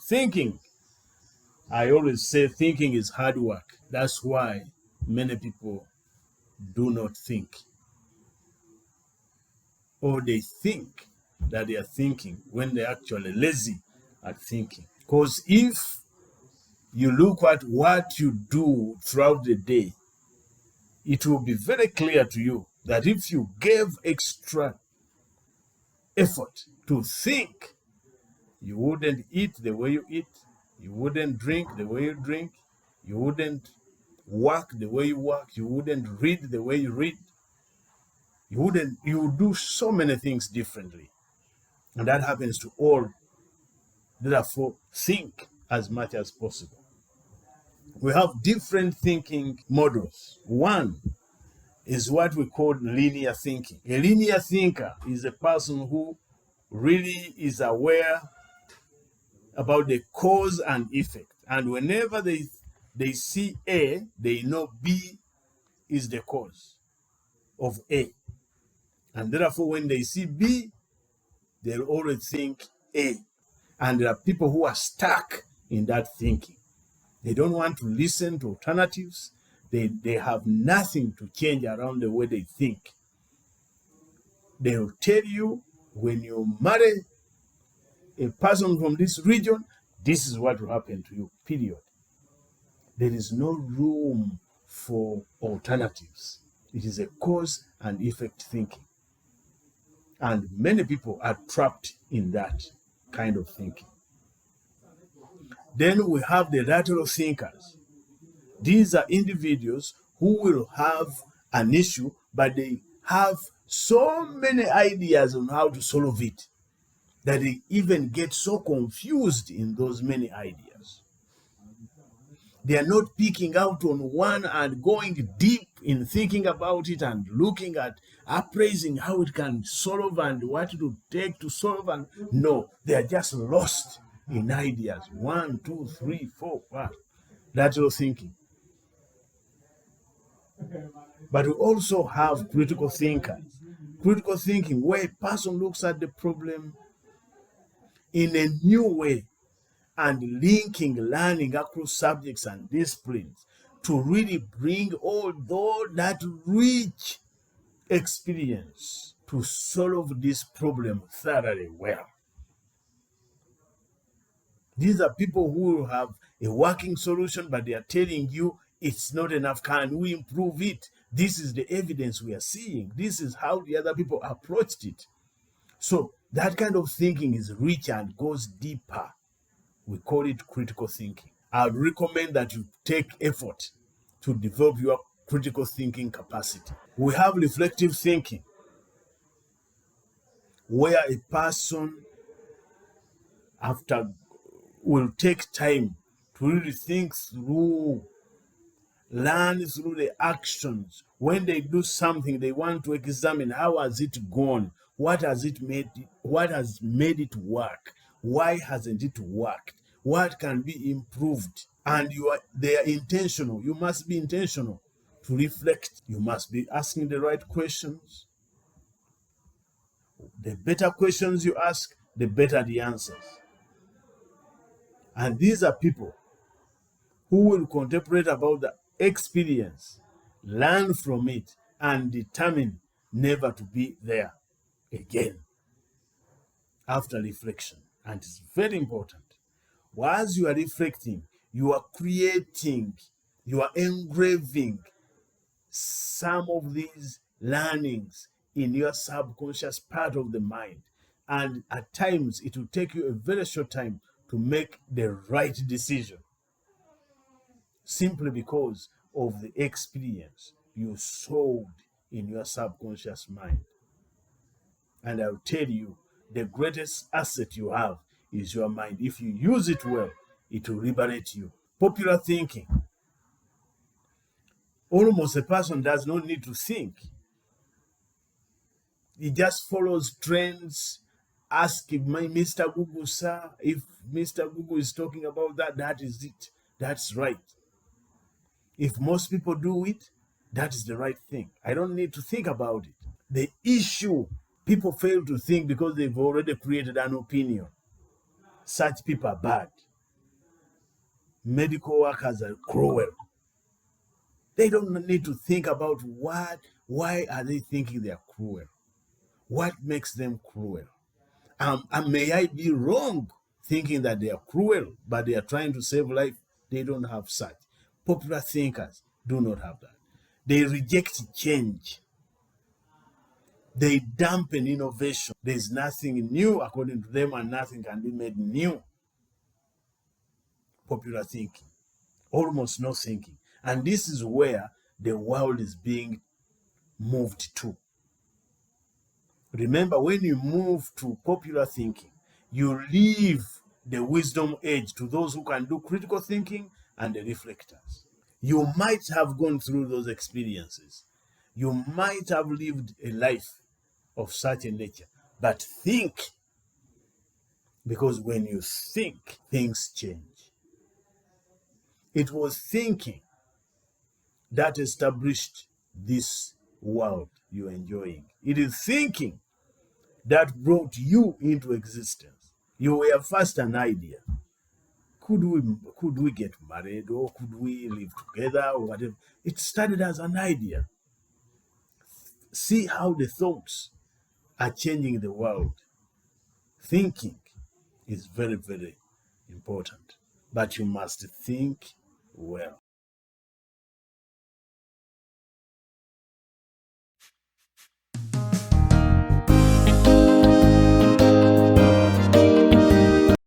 Thinking, I always say thinking is hard work. That's why many people do not think. Or they think that they are thinking when they're actually lazy at thinking. Because if you look at what you do throughout the day, it will be very clear to you that if you gave extra effort to think, you wouldn't eat the way you eat, you wouldn't drink the way you drink, you wouldn't work the way you work, you wouldn't read the way you read, you would do so many things differently. And that happens to all. Therefore, think as much as possible. We have different thinking models. One is what we call linear thinking. A linear thinker is a person who really is aware about the cause and effect. And whenever they see A, they know B is the cause of A. And therefore, when they see B, they'll always think A. And there are people who are stuck in that thinking. They don't want to listen to alternatives. They have nothing to change around the way they think. They'll tell you, when you marry a person from this region, this is what will happen to you, period. There is no room for alternatives. It is a cause and effect thinking. And many people are trapped in that kind of thinking. Then we have the lateral thinkers. These are individuals who will have an issue, but they have so many ideas on how to solve it that they even get so confused in those many ideas. They are not picking out on one and going deep in thinking about it and looking at appraising how it can solve and what it would take to solve. And no, they are just lost in ideas. 1, 2, 3, 4, 5. Lateral thinking. But we also have critical thinkers. Critical thinking, where a person looks at the problem in a new way and linking learning across subjects and disciplines to really bring all that rich experience to solve this problem thoroughly well. These are people who will have a working solution, but they are telling you it's not enough. Can we improve it? This is the evidence we are seeing. This is how the other people approached it. So that kind of thinking is rich and goes deeper. We call it critical thinking. I would recommend that you take effort to develop your critical thinking capacity. We have reflective thinking, where a person will take time to really think through, learn through the actions. When they do something, they want to examine how has it gone, what has made it work, why hasn't it worked, what can be improved. And they are intentional. You must be intentional to reflect. You must be asking the right questions. The better questions you ask, the better the answers. And these are people who will contemplate about the experience, learn from it, and determine never to be there again after reflection. And it's very important. Whilst you are reflecting, you are creating, you are engraving some of these learnings in your subconscious part of the mind. And at times, it will take you a very short time to make the right decision, simply because of the experience you sowed in your subconscious mind. And I'll tell you, the greatest asset you have is your mind. If you use it well, it will liberate you. Popular thinking. Almost a person does not need to think. He just follows trends. Ask Mr. Google, sir, if Mr. Google is talking about that, that is it. That's right. If most people do it, that is the right thing. I don't need to think about it. The issue, people fail to think because they've already created an opinion. Such people are bad. medical workers are cruel. They don't need to think about why are they thinking they are cruel? What makes them cruel? And may I be wrong thinking that they are cruel, but they are trying to save life? They don't have such. Popular thinkers do not have that. They reject change. They dampen innovation. There's nothing new according to them, and nothing can be made new. Popular thinking, almost no thinking. And this is where the world is being moved to. Remember, when you move to popular thinking, you leave the wisdom age to those who can do critical thinking and the reflectors. You might have gone through those experiences. You might have lived a life of such a nature, but think, because when you think, things change. It was thinking that established this world you're enjoying. It is thinking that brought you into existence. You were first an idea. Could we get married, or could we live together, or whatever? It started as an idea. See how the thoughts are changing the world. Thinking is very, very important, but you must think well.